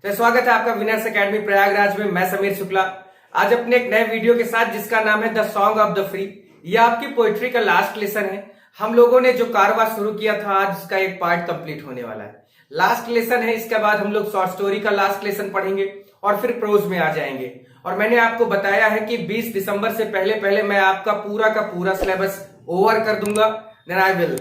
तो स्वागत है आपका विनर्स एकेडमी प्रयागराज में। मैं समीर शुक्ला आज अपने एक नए वीडियो के साथ जिसका नाम है the song of the free. यह आपकी पोएट्री का लास्ट लेसन है। हम लोगों ने जो कारवा शुरू किया था आज उसका एक पार्ट कंप्लीट होने वाला है। लास्ट लेसन है, इसके बाद हम लोग शॉर्ट स्टोरी का लास्ट लेसन पढ़ेंगे और फिर प्रोज में आ जाएंगे। और मैंने आपको बताया है कि 20 दिसंबर से पहले मैं आपका का पूरा सिलेबस ओवर कर दूंगा। देन आई विल,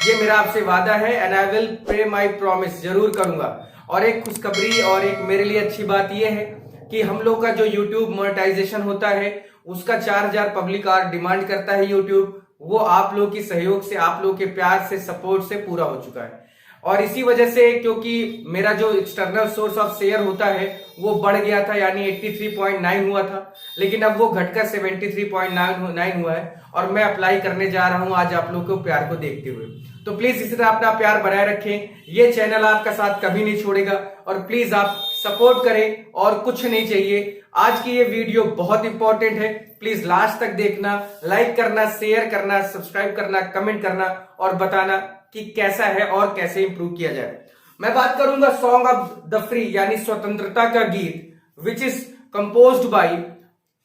ये मेरा आपसे वादा है and I will pay my promise, जरूर करूंगा। और एक खुशखबरी और एक मेरे लिए अच्छी बात यह है कि हम लोग का जो YouTube मोनेटाइजेशन होता है उसका 4000 पब्लिक आवर डिमांड करता है YouTube, वो आप लोग की सहयोग से, आप लोग के प्यार से, सपोर्ट से पूरा हो चुका है। और इसी वजह से, क्योंकि मेरा जो एक्सटर्नल सोर्स ऑफ शेयर होता है वो बढ़ गया था, यानी 83.9 हुआ था, लेकिन अब वो घटकर 73.9 हुआ है। और मैं अप्लाई करने जा रहा हूं आज आप लोग को प्यार को देखते हुए। तो प्लीज इसी तरह अपना प्यार बनाए रखें, ये चैनल आपका साथ कभी नहीं छोड़ेगा। और प्लीज आप सपोर्ट करें और कुछ नहीं चाहिए। आज की ये वीडियो बहुत इंपॉर्टेंट है, प्लीज लास्ट तक देखना, लाइक करना, शेयर करना, सब्सक्राइब करना, कमेंट करना और बताना कि कैसा है और कैसे इंप्रूव किया जाए। मैं बात करूंगा सॉन्ग ऑफ द फ्री यानी स्वतंत्रता का गीत, which is composed bye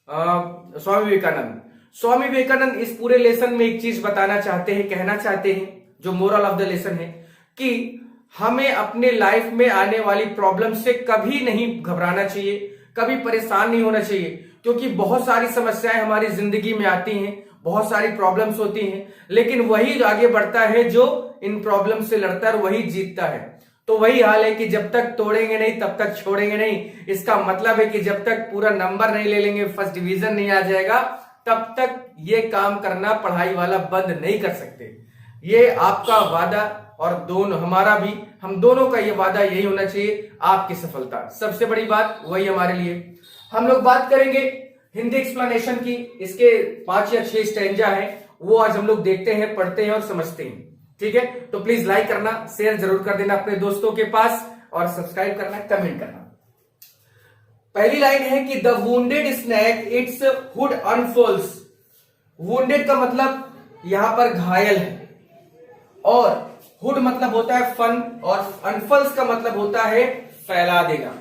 Swami Vivekananda. Swami Vivekananda इस पूरे लेसन में एक चीज बताना चाहते हैं, कहना चाहते हैं, जो मोरल ऑफ द लेसन है कि हमें अपने लाइफ में आने वाली प्रॉब्लम से कभी नहीं घबराना चाहिए, कभी परेशान नहीं होना चाहिए, क्योंकि बहुत सारी समस्याएं हमारी जिंदगी में आती हैं, बहुत सारी प्रॉब्लम्स होती हैं, लेकिन वही आगे बढ़ता है जो इन प्रॉब्लम से लड़ता है, वही जीतता है। तो वही हाल है कि जब तक तोड़ेंगे नहीं तब तक छोड़ेंगे नहीं। इसका मतलब है कि जब तक पूरा नंबर नहीं ले लेंगे, फर्स्ट डिवीजन नहीं आ जाएगा, तब तक ये काम करना पढ़ाई वाला बंद नहीं कर सकते। ये आपका वादा और दोनों हमारा भी, हम दोनों का ये वादा यही होना चाहिए, आपकी सफलता सबसे बड़ी बात वही हमारे लिए। हम लोग बात करेंगे हिंदी एक्सप्लेनेशन की, इसके 5 या 6 स्टैंजा हैं, वो आज हम लोग देखते हैं, पढ़ते हैं और समझते हैं। ठीक है, तो प्लीज लाइक करना, शेयर जरूर कर देना अपने दोस्तों के पास और सब्सक्राइब करना, कमेंट करना। पहली लाइन है कि the wounded snake its hood unfolds. Wounded का मतलब यहां पर घायल है, और हुड मतलब होता है फन, और अनफल्स का मतलब होता है फैला देना।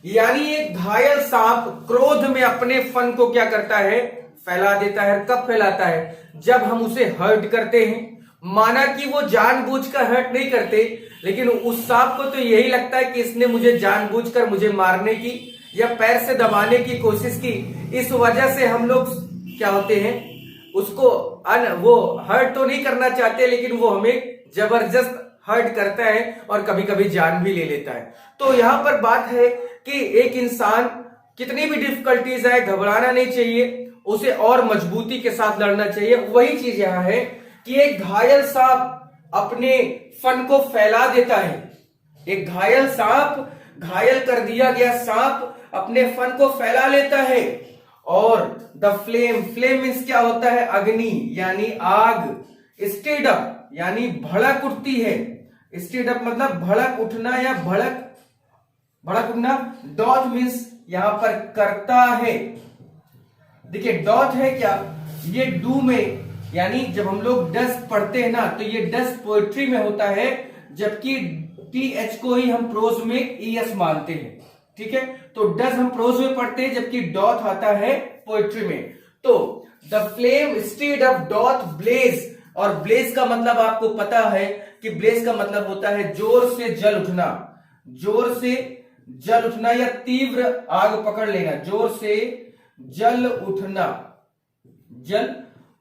यानी एक घायल सांप क्रोध में अपने फन को क्या करता है, फैला देता है। कब फैलाता है, जब हम उसे हर्ट करते हैं। माना कि वो जानबूझकर हर्ट नहीं करते, लेकिन उस सांप को तो यही लगता है कि इसने मुझे जानबूझकर मुझे मारने की या पैर से दबाने की कोशिश की। इस वजह से हम लोग क्या होते हैं, उसको वो हर्ट तो नहीं करना चाहते, लेकिन वो हमें जबरदस्त हर्ट करता है और कभी कभी जान भी ले लेता है। तो यहां पर बात है कि एक इंसान कितनी भी डिफिकल्टीज आए घबराना नहीं चाहिए, उसे और मजबूती के साथ लड़ना चाहिए। वही चीज यहां है कि एक घायल सांप अपने फन को फैला देता है। एक घायल सांप, घायल कर दिया गया सांप अपने फन को फैला लेता है। और द फ्लेम, फ्लेम मीन्स क्या होता है, अग्नि यानी आग। स्टेड अप यानी भड़क उठती है। स्टेड अप मतलब भड़क उठना या भड़क उठना। डॉथ मीन्स यहां पर करता है। देखिए डॉथ है क्या, ये डू में, यानी जब हम लोग डस पढ़ते हैं ना, तो ये डस पोएट्री में होता है, जबकि टीएच को ही हम प्रोज में ईएस मानते हैं। ठीक है, तो डस हम प्रोज में पढ़ते हैं, जबकि डॉथ आता है पोएट्री में। तो the flame stayed up doth blaze, और ब्लेज का मतलब आपको पता है कि ब्लेज का मतलब होता है जोर से जल उठना, जोर से जल उठना या तीव्र आग पकड़ लेना, जोर से जल उठना, जल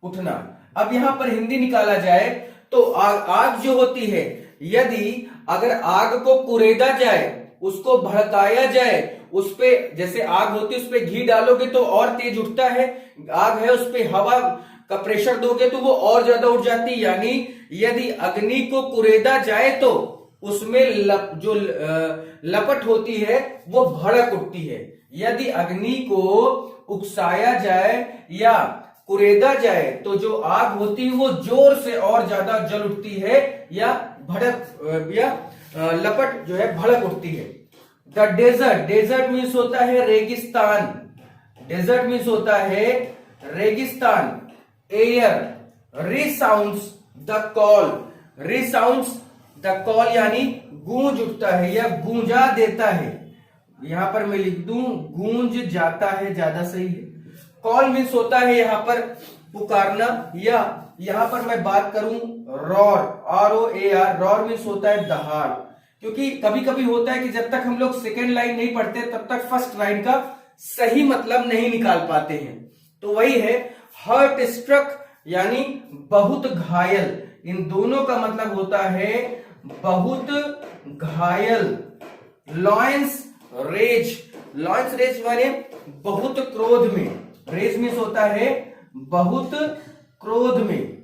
उठना। अब यहां पर हिंदी निकाला जाए तो आग जो होती है, यदि अगर आग को कुरेदा जाए, उसको भड़काया जाए, उस पे जैसे आग होती है उस पे घी डालोगे तो और तेज उठता है। आग है उस पे हवा का प्रेशर दोगे तो वो और ज्यादा उठ जाती है। यानी यदि अग्नि को कुरेदा जाए तो उसमें जो लपट होती है वो भड़क उठती है। यदि अग्नि को उकसाया जाए या कुरेदा जाए तो जो आग होती है वो जोर से और ज्यादा जल उठती है या भड़क या लपट जो है भड़क उठती है। द डेजर्ट, डेजर्ट मीन्स होता है रेगिस्तान, डेजर्ट मीन्स होता है रेगिस्तान। Air resounds the call, resounds the call यानी गूंज उठता है या गूंजा देता है। यहां पर मैं लिख दूं गूंज जाता है, ज्यादा सही है। कॉल मीन्स होता है यहां पर पुकारना, या यहां पर मैं बात करूं रॉर, ROAR, रॉर मीन्स होता है दहाड़। क्योंकि कभी कभी होता है कि जब तक हम लोग सेकेंड लाइन नहीं पढ़ते तब तक फर्स्ट लाइन का सही मतलब नहीं निकाल पाते हैं। तो वही है हर्ट स्ट्रक यानी बहुत घायल, इन दोनों का मतलब होता है बहुत घायल। लॉयंस रेज, लॉयंस रेज माने बहुत क्रोध में, रेज मीन्स होता है बहुत क्रोध में।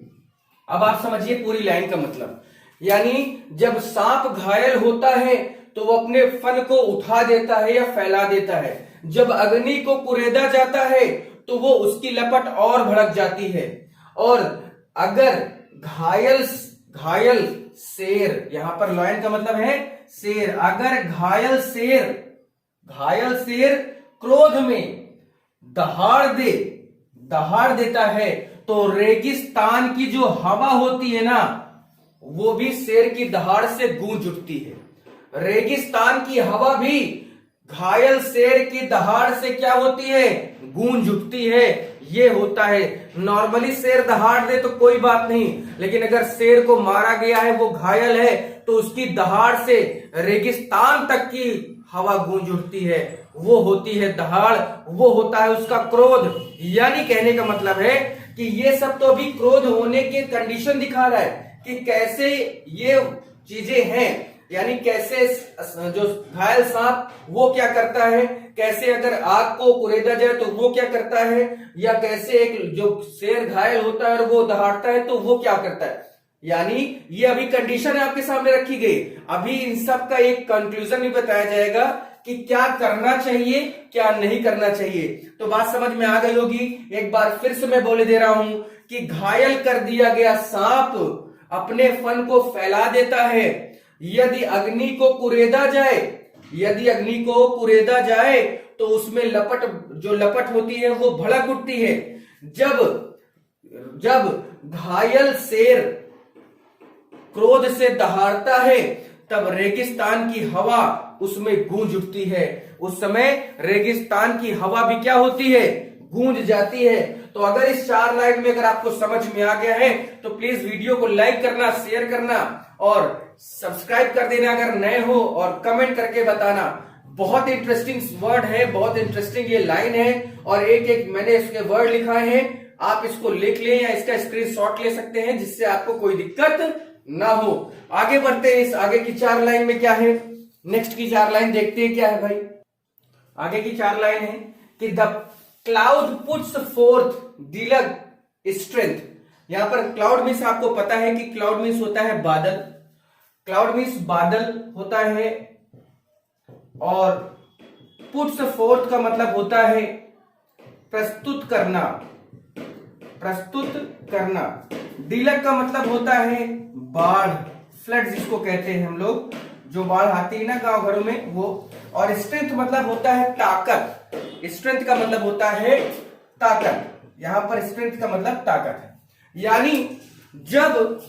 अब आप समझिए पूरी लाइन का मतलब, यानी जब सांप घायल होता है तो वो अपने फन को उठा देता है या फैला देता है। जब अग्नि को कुरेदा जाता है तो वो उसकी लपट और भड़क जाती है। और अगर घायल घायल शेर, यहां पर लॉयन का मतलब है शेर, अगर घायल शेर क्रोध में दहाड़ देता है तो रेगिस्तान की जो हवा होती है ना, वो भी शेर की दहाड़ से गूंज उठती है। रेगिस्तान की हवा भी घायल शेर की दहाड़ से क्या होती है, गूंज उठती है। ये होता है, नॉर्मली शेर दहाड़ दे तो कोई बात नहीं, लेकिन अगर शेर को मारा गया है, वो घायल है, तो उसकी दहाड़ से रेगिस्तान तक की हवा गूंज उठती है, वो होती है दहाड़, वो होता है उसका क्रोध। यानी कहने का मतलब है कि ये सब तो अभी क्रोध होने के कंडीशन दिखा रहा है कि कैसे ये चीजें हैं, यानी कैसे जो घायल सांप वो क्या करता है, कैसे अगर आग को कुरेदा जाए तो वो क्या करता है, या कैसे एक जो शेर घायल होता है और वो दहाड़ता है तो वो क्या करता है। यानी ये अभी कंडीशन आपके सामने रखी गई। अभी इन सब का एक कंक्लूजन भी बताया जाएगा कि क्या करना चाहिए क्या नहीं करना चाहिए। तो बात समझ में आ गई होगी। एक बार फिर से मैं बोले दे रहा हूं कि घायल कर दिया गया सांप अपने फन को फैला देता है। यदि अग्नि को कुरेदा जाए तो उसमें लपट होती है वो भड़क उठती है। जब घायल शेर क्रोध से दहाड़ता है तब रेगिस्तान की हवा उसमें गूंज उठती है। उस समय रेगिस्तान की हवा भी क्या होती है, गूंज जाती है। तो अगर इस 4 लाइन में अगर आपको समझ में आ गया है तो प्लीज वीडियो को लाइक करना, शेयर करना और सब्सक्राइब कर देना अगर नए हो, और कमेंट करके बताना। बहुत इंटरेस्टिंग वर्ड है, बहुत इंटरेस्टिंग ये लाइन है, और एक मैंने इसके वर्ड लिखा है, आप इसको लिख लें या इसका स्क्रीनशॉट ले सकते हैं जिससे आपको कोई दिक्कत ना हो। आगे बढ़ते हैं, इस आगे की 4 लाइन में क्या है, नेक्स्ट की 4 लाइन देखते हैं क्या है भाई। आगे की 4 लाइन है कि द क्लाउड पुट्स फोर्थ दिलक स्ट्रेंथ। यहां पर क्लाउड मीन्स आपको पता है कि क्लाउड मीन्स होता है बादल, क्लाउड मीन्स बादल होता है, और पुट्स फोर्थ का मतलब होता है प्रस्तुत करना। दिलक का मतलब होता है बाढ़, फ्लड जिसको कहते हैं हम लोग, जो बाढ़ आती है ना गांव घरों में वो। और स्ट्रेंथ मतलब होता है ताकत, स्ट्रेंथ का मतलब होता है ताकत, यहां पर स्ट्रेंथ का मतलब ताकत है। यानी जब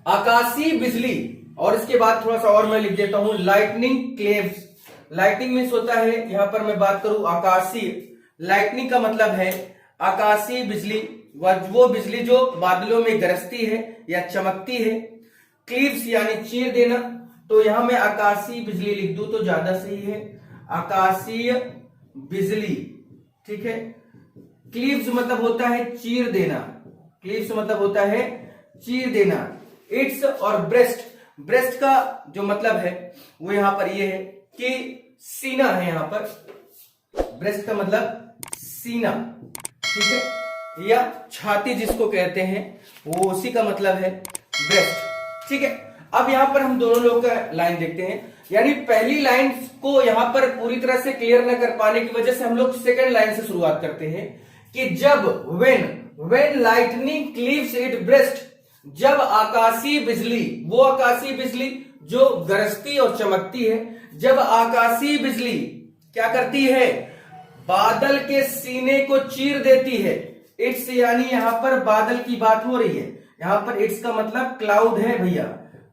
आकाशीय बिजली, और इसके बाद थोड़ा सा और मैं लिख देता हूं लाइटनिंग क्लेव्स। लाइटनिंग मीन्स होता है, यहां पर मैं बात करूं आकाशीय, लाइटनिंग का मतलब है आकाशीय बिजली, वो बिजली जो बादलों में गरजती है या चमकती है। क्लीव्स यानी चीर देना, तो यहां मैं आकाशीय बिजली लिख दूं तो ज्यादा सही है, आकाशीय बिजली, ठीक है। क्लीव्स मतलब होता है चीर देना, क्लीव्स मतलब होता है चीर देना। इट्स और ब्रेस्ट का जो मतलब है वो यहां पर ये है कि सीना है, यहां पर ब्रेस्ट का मतलब सीना, ठीक है, या छाती जिसको कहते हैं वो उसी का मतलब है ब्रेस्ट, ठीक है। अब यहां पर हम दोनों लोग का लाइन देखते हैं, यानी पहली लाइन को यहां पर पूरी तरह से क्लियर न कर पाने की वजह से हम लोग सेकंड लाइन से शुरुआत करते हैं कि जब when lightning cleaves it breast, जब आकाशीय बिजली, वो आकाशीय बिजली जो गरजती और चमकती है, जब आकाशीय बिजली क्या करती है, बादल के सीने को चीर देती है। इट्स यानी यहां पर बादल की बात हो रही है, यहां पर इट्स का मतलब क्लाउड है भैया,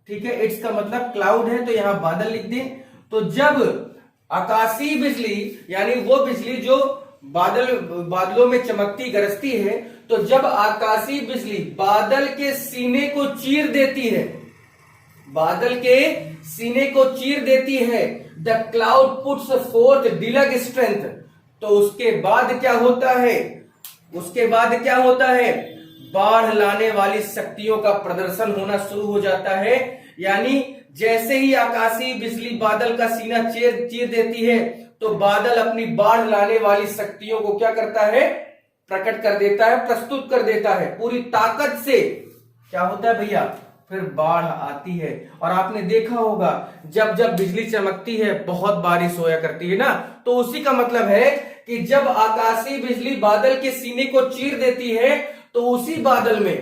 ठीक है, इट्स का मतलब क्लाउड है, तो यहां बादल लिख दें। तो जब आकाशीय बिजली यानी वो बिजली जो बादलों में चमकती गरजती है। तो जब आकाशीय बिजली बादल के सीने को चीर देती है, बादल के सीने को चीर देती है, the cloud puts forth deluge strength. तो उसके बाद क्या होता है, उसके बाद क्या होता है, बाढ़ लाने वाली शक्तियों का प्रदर्शन होना शुरू हो जाता है। यानी जैसे ही आकाशीय बिजली बादल का सीना चीर देती है तो बादल अपनी बाढ़ लाने वाली शक्तियों को क्या करता है, प्रकट कर देता है, प्रस्तुत कर देता है पूरी ताकत से। क्या होता है भैया, फिर बाढ़ आती है। और आपने देखा होगा जब जब बिजली चमकती है बहुत बारिश होया करती है ना, तो उसी का मतलब है कि जब आकाशीय बिजली बादल के सीने को चीर देती है तो उसी बादल में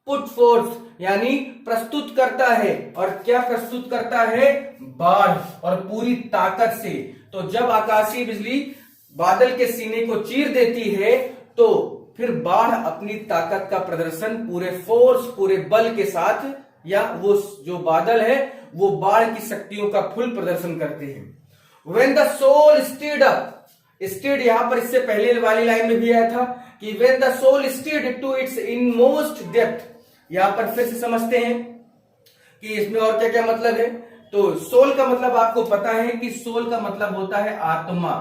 पुट फोर्स यानी प्रस्तुत करता है। और क्या प्रस्तुत करता है, बाढ़, और पूरी ताकत से। तो जब आकाशीय बिजली बादल के सीने को चीर देती है तो फिर बाढ़ अपनी ताकत का प्रदर्शन पूरे फोर्स, पूरे बल के साथ, या वो जो बादल है वो बाढ़ की शक्तियों का फुल प्रदर्शन करते हैं। When the soul stood up, stead यहां पर इससे पहले वाली लाइन में भी आया था कि when the soul stood to its inmost depth। यहां पर फिर से समझते हैं कि इसमें और क्या क्या मतलब है। तो सोल का मतलब आपको पता है कि सोल का मतलब होता है आत्मा,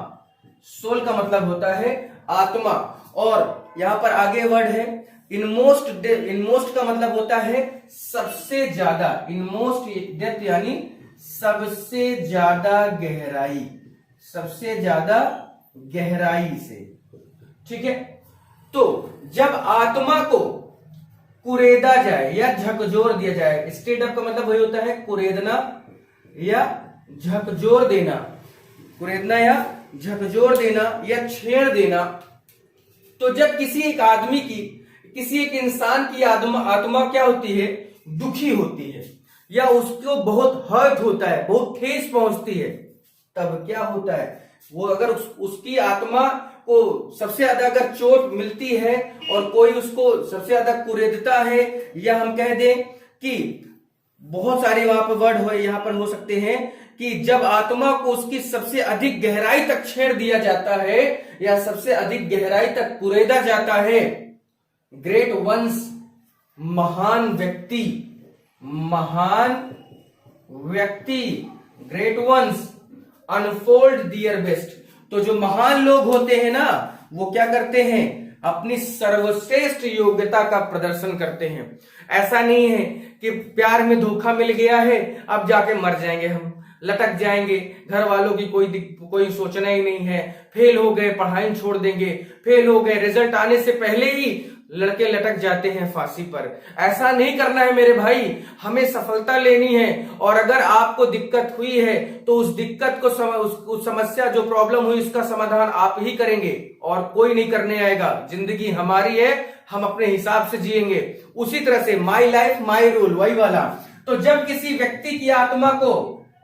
सोल का मतलब होता है आत्मा। और यहां पर आगे वर्ड है इनमोस्ट। इनमोस्ट का मतलब होता है सबसे ज्यादा, इनमोस्ट डेप्थ यानी सबसे ज्यादा गहराई, सबसे ज्यादा गहराई से। ठीक है, तो जब आत्मा को कुरेदा जाए या झकझोर दिया जाए, स्टेट अप का मतलब वही होता है कुरेदना या झकझोर देना, कुरेदना या झकझोर देना या छेड़ देना। तो जब किसी एक आदमी की, किसी एक इंसान की आत्मा क्या होती है, दुखी होती है या उसको बहुत हर्ट होता है, बहुत ठेस पहुंचती है, तब क्या होता है, वो अगर उसकी आत्मा को सबसे ज्यादा अगर चोट मिलती है और कोई उसको सबसे ज्यादा कुरेदता है, या हम कह दें कि बहुत सारे वहां पर वर्ड हो, यहां पर हो सकते हैं कि जब आत्मा को उसकी सबसे अधिक गहराई तक छेड़ दिया जाता है या सबसे अधिक गहराई तक कुरेदा जाता है। ग्रेट वंस, महान व्यक्ति, महान व्यक्ति, ग्रेट वंस अनफोल्ड दियर बेस्ट। तो जो महान लोग होते हैं ना, वो क्या करते हैं, अपनी सर्वश्रेष्ठ योग्यता का प्रदर्शन करते हैं। ऐसा नहीं है कि प्यार में धोखा मिल गया है अब जाके मर जाएंगे, हम लटक जाएंगे, घर वालों की कोई सोचना ही नहीं है, फेल हो गए पढ़ाई छोड़ देंगे, फेल हो गए रिजल्ट आने से पहले ही लड़के लटक जाते हैं फांसी पर। ऐसा नहीं करना है मेरे भाई, हमें सफलता लेनी है। और अगर आपको दिक्कत हुई है तो उस दिक्कत को उस समस्या जो प्रॉब्लम हुई उसका समाधान आप ही करेंगे और कोई नहीं करने आएगा। जिंदगी हमारी है, हम अपने हिसाब से जिएंगे। उसी तरह से माई लाइफ माई रूल, वही वाला। तो जब किसी व्यक्ति की आत्मा को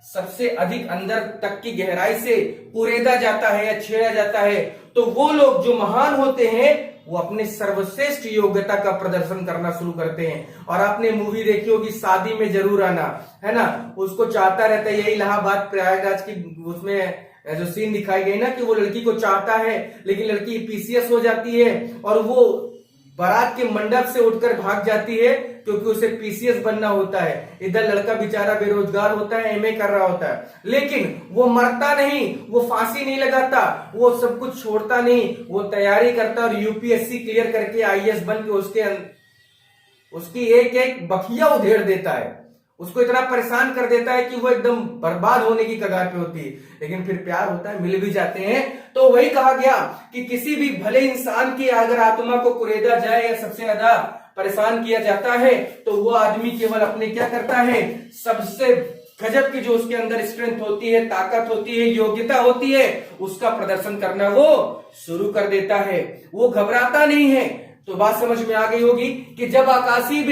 सबसे अधिक अंदर तक की गहराई से कुरेदा जाता है या छेड़ा जाता है, तो वो लोग जो महान होते हैं वो अपने सर्वश्रेष्ठ योग्यता का प्रदर्शन करना शुरू करते हैं। और आपने मूवी देखी होगी शादी में जरूर आना, है ना, उसको चाहता रहता है, यही इलाहाबाद प्रयागराज की उसमें जो सीन दिखाई गई ना कि वो लड़की को चाहता है लेकिन लड़की पीसीएस हो जाती है और वो बारात के मंडप से उठकर भाग जाती है क्योंकि उसे पीसीएस बनना होता है। इधर लड़का बेचारा बेरोजगार होता है, एमए कर रहा होता है, लेकिन वो मरता नहीं, वो फांसी नहीं लगाता, वो सब कुछ छोड़ता नहीं, वो तैयारी करता और यूपीएससी क्लियर करके आईएएस बन के उसकी एक एक बखिया उधेड़ देता है, उसको इतना परेशान कर देता है कि वो एकदम बर्बाद होने की कगार पे होती है। लेकिन फिर प्यार होता है, मिल भी जाते हैं। तो वही कहा गया कि किसी भी भले इंसान की अगर आत्मा को कुरेदा जाए या सबसे ज्यादा परेशान किया जाता है तो वो आदमी केवल अपने क्या करता है, सबसे गजब की जो उसके अंदर स्ट्रेंथ होती है, ताकत होती है, योग्यता होती है, उसका प्रदर्शन करना वो शुरू कर देता है। वो घबराता नहीं है। तो बात समझ में आ गई होगी कि जब आकाशीय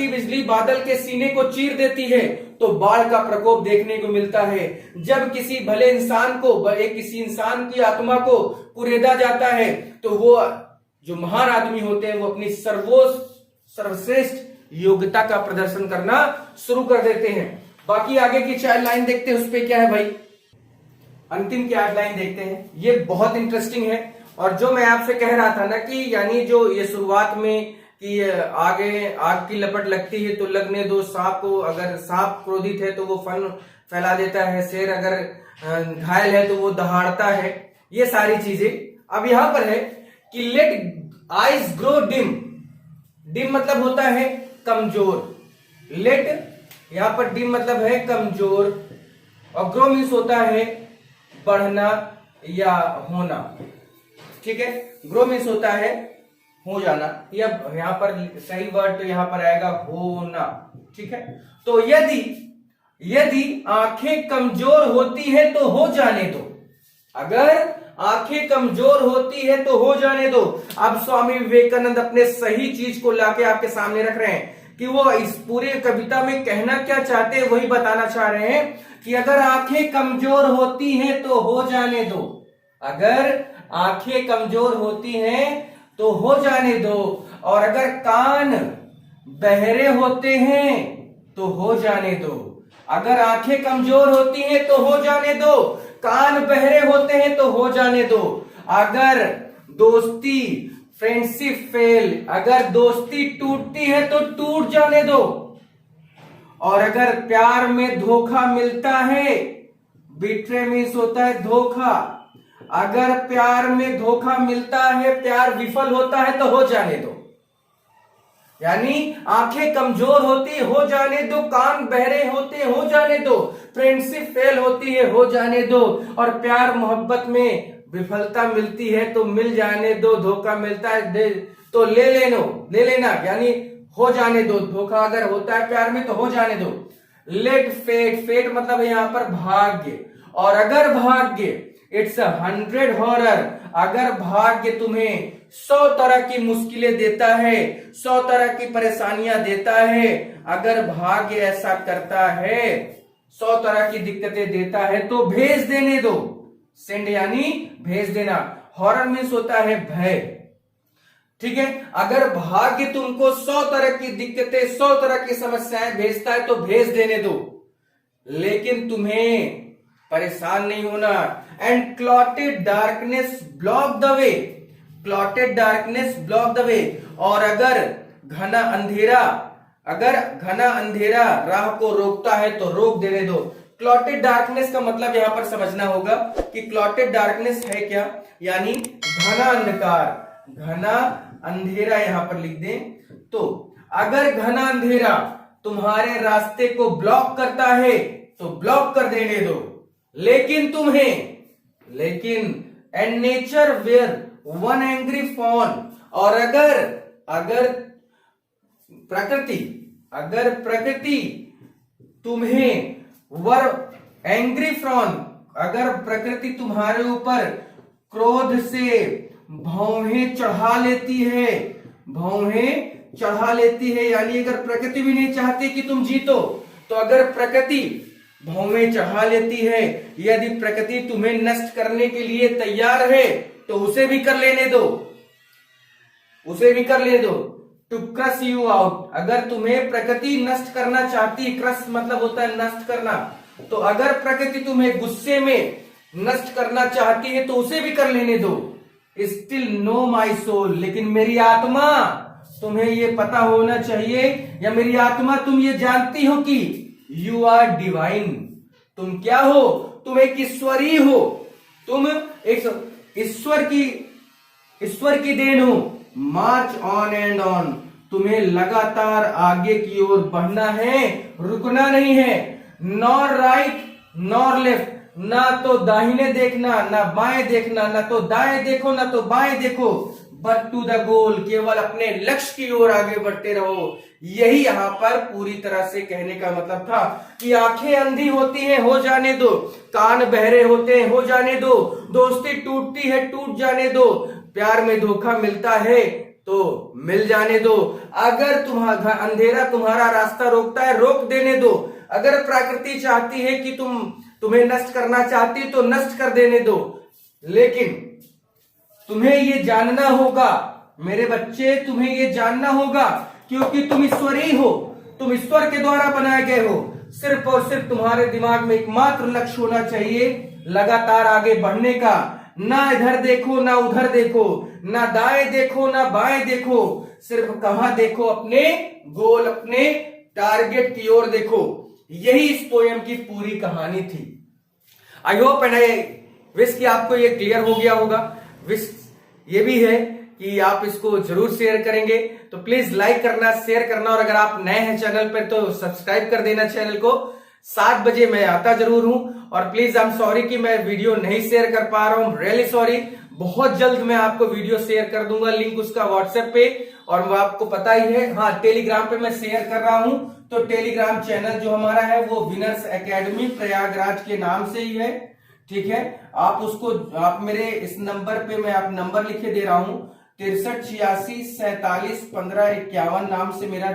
बिजली बादल के सीने को चीर देती है तो बाढ़ का प्रकोप देखने को मिलता है। जब किसी भले इंसान को, किसी इंसान की आत्मा को कुरेदा जाता है तो वो जो महान आदमी होते हैं वो अपनी सर्वश्रेष्ठ योग्यता का प्रदर्शन करना शुरू कर देते हैं। बाकी आगे की चाइल्ड लाइन देखते हैं, उस पे क्या है भाई, अंतिम की आउटलाइन देखते हैं। ये बहुत इंटरेस्टिंग है। और जो मैं आपसे कह रहा था ना कि यानी जो ये शुरुआत में कि आगे आग की लपट लगती है तो लगने दो सांप को, अगर सांप क्रोधित है तो वो फन फैला देता है, शेर अगर घायल है तो वो दहाड़ता है, ये सारी चीजें। अब यहां पर है कि let eyes grow dim. Dim मतलब होता है कमजोर। लेट यहां पर डिम मतलब है कमजोर, और ग्रो मीन्स होता है बढ़ना या होना। ठीक है, ग्रो मीन्स होता है हो जाना, या यहां पर सही वर्ड तो यहां पर आएगा होना। ठीक है, तो यदि आंखें कमजोर होती है तो हो जाने दो। अगर आंखें कमजोर होती है तो हो जाने दो। अब स्वामी विवेकानंद अपने सही चीज को लाके आपके सामने रख रहे हैं कि वो इस पूरे कविता में कहना क्या चाहते हैं वही बताना चाह रहे हैं कि अगर आंखें कमजोर होती हैं तो हो जाने दो। अगर आंखें कमजोर होती हैं तो हो जाने दो, और अगर कान बहरे होते हैं तो हो जाने दो। अगर आंखें कमजोर होती हैं तो हो जाने दो, कान बहरे होते हैं तो हो जाने दो। अगर दोस्ती फ्रेंडशिप फेल, अगर दोस्ती टूटती है तो टूट जाने दो। और अगर प्यार में धोखा मिलता है, बिट्रे मीन्स होता है धोखा, अगर प्यार में धोखा मिलता है, प्यार विफल होता है तो हो जाने दो। यानी आंखें कमजोर होती हो जाने दो, कान बहरे होते हो जाने दो, फ्रेंडशिप फेल होती है हो जाने दो, और प्यार मोहब्बत में विफलता मिलती है तो मिल जाने दो, धोखा मिलता है तो ले लेना, यानी हो जाने दो। धोखा अगर होता है प्यार में तो हो जाने दो। लेट फेट मतलब यहां पर भाग्य, और अगर भाग्य इट्स 100 हॉरर, अगर भाग्य तुम्हें 100 तरह की मुश्किलें देता है, 100 तरह की परेशानियां देता है, अगर भाग्य ऐसा करता है 100 तरह की दिक्कतें देता है तो भेज देने दो। सेंड यानी भेज देना, हॉरर मीन्स होता है भय। ठीक है, अगर भाग्य तुमको 100 तरह की दिक्कतें 100 तरह की समस्याएं भेजता है तो भेज देने दो, लेकिन तुम्हें परेशान नहीं होना। And clotted darkness block the way, clotted darkness block the way, और अगर घना अंधेरा राह को रोकता है तो रोक देने दो। क्लॉटेड डार्कनेस का मतलब यहां पर समझना होगा कि क्लॉटेड डार्कनेस है क्या, यानी घना अंधकार, घना अंधेरा यहां पर लिख दें। तो अगर घना अंधेरा तुम्हारे रास्ते को ब्लॉक करता है तो ब्लॉक कर देने दो, लेकिन and nature wear one angry frown, और अगर प्रकृति तुम्हें एंग्री फ्रॉन, अगर प्रकृति तुम्हारे ऊपर क्रोध से भौहें चढ़ा लेती है, यानी अगर प्रकृति भी नहीं चाहती कि तुम जीतो, तो अगर प्रकृति भौहें चढ़ा लेती है, यदि प्रकृति तुम्हें नष्ट करने के लिए तैयार है तो उसे भी कर लेने दो। टू क्रश यू आउट, अगर तुम्हें प्रकृति नष्ट करना चाहती, क्रश मतलब होता है नष्ट करना, तो अगर प्रकृति तुम्हें गुस्से में नष्ट करना चाहती है तो उसे भी कर लेने दो। स्टिल नो माई सोल, लेकिन मेरी आत्मा, तुम्हें ये पता होना चाहिए, या मेरी आत्मा तुम ये जानती हो कि यू आर डिवाइन, तुम क्या हो, तुम एक ईश्वरी हो, तुम एक ईश्वर की देन हो। मार्च ऑन एंड ऑन, तुम्हें लगातार आगे की ओर बढ़ना है, रुकना नहीं है। नॉर राइट नॉर लेफ्ट, ना तो दाहिने देखना ना बाएं देखना, ना तो दाएं देखो ना तो बाएं देखो, बट टू द गोल, केवल अपने लक्ष्य की ओर आगे बढ़ते रहो। यही यहां पर पूरी तरह से कहने का मतलब था कि आंखें अंधी होती हैं, हो जाने दो, कान बहरे होते हैं, हो जाने दो, दोस्ती टूटती है, टूट जाने दो, प्यार में धोखा मिलता है तो मिल जाने दो। अगर तुम्हारा अंधेरा तुम्हारा रास्ता रोकता है, रोक देने दो। अगर प्रकृति चाहती है कि तुम्हें नष्ट करना चाहती है तो नष्ट कर देने दो, लेकिन तुम्हें ये जानना होगा मेरे बच्चे, तुम्हें ये जानना होगा, क्योंकि तुम ईश्वरी हो, तुम ईश्वर के द्वारा बनाए गए हो, सिर्फ और सिर्फ तुम्हारे दिमाग में एकमात्र लक्ष्य होना चाहिए लगातार आगे बढ़ने का। ना इधर देखो ना उधर देखो, ना दाएं देखो ना बाएं देखो, सिर्फ कहां देखो, अपने गोल, अपने टारगेट की ओर देखो। यही इस पोयम की पूरी कहानी थी। I hope and I wish कि आपको ये क्लियर हो गया होगा। विश ये भी है कि आप इसको जरूर शेयर करेंगे, तो प्लीज लाइक करना, शेयर करना, और अगर आप नए हैं चैनल पर तो सब्सक्राइब कर देना चैनल को। 7 बजे मैं आता जरूर हूं, और प्लीज आई एम सॉरी कि मैं वीडियो नहीं शेयर कर पा रहा हूं, रियली सॉरी। बहुत जल्द मैं आपको वीडियो शेयर कर दूंगा, लिंक उसका व्हाट्सएप पे, और वो आपको पता ही है। हाँ, टेलीग्राम पे मैं शेयर कर रहा हूं, तो टेलीग्राम चैनल जो हमारा है वो विनर्स एकेडमी प्रयागराज के नाम से ही है, ठीक है। आप मेरे इस नंबर पे, मैं आप नंबर लिखे दे रहा हूं, 6386471551 नाम से मेरा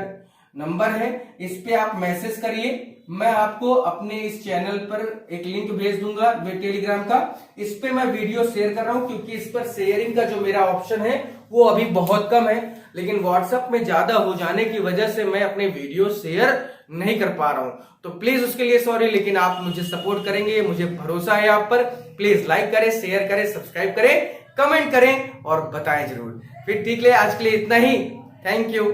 नंबर है। इस पे आप मैसेज करिए, मैं आपको अपने इस चैनल पर एक लिंक भेज दूंगा टेलीग्राम का। इस पे मैं वीडियो शेयर कर रहा हूं, क्योंकि इस पर शेयरिंग का जो मेरा ऑप्शन है वो अभी बहुत कम है, लेकिन व्हाट्सएप में ज्यादा हो जाने की वजह से मैं अपने वीडियो शेयर नहीं कर पा रहा हूं। तो प्लीज उसके लिए सॉरी, लेकिन आप मुझे सपोर्ट करेंगे, मुझे भरोसा है आप पर। प्लीज लाइक करें, शेयर करें, सब्सक्राइब करें, कमेंट करें और बताएं जरूर। फिर ठीक है, आज के लिए इतना ही। Thank you.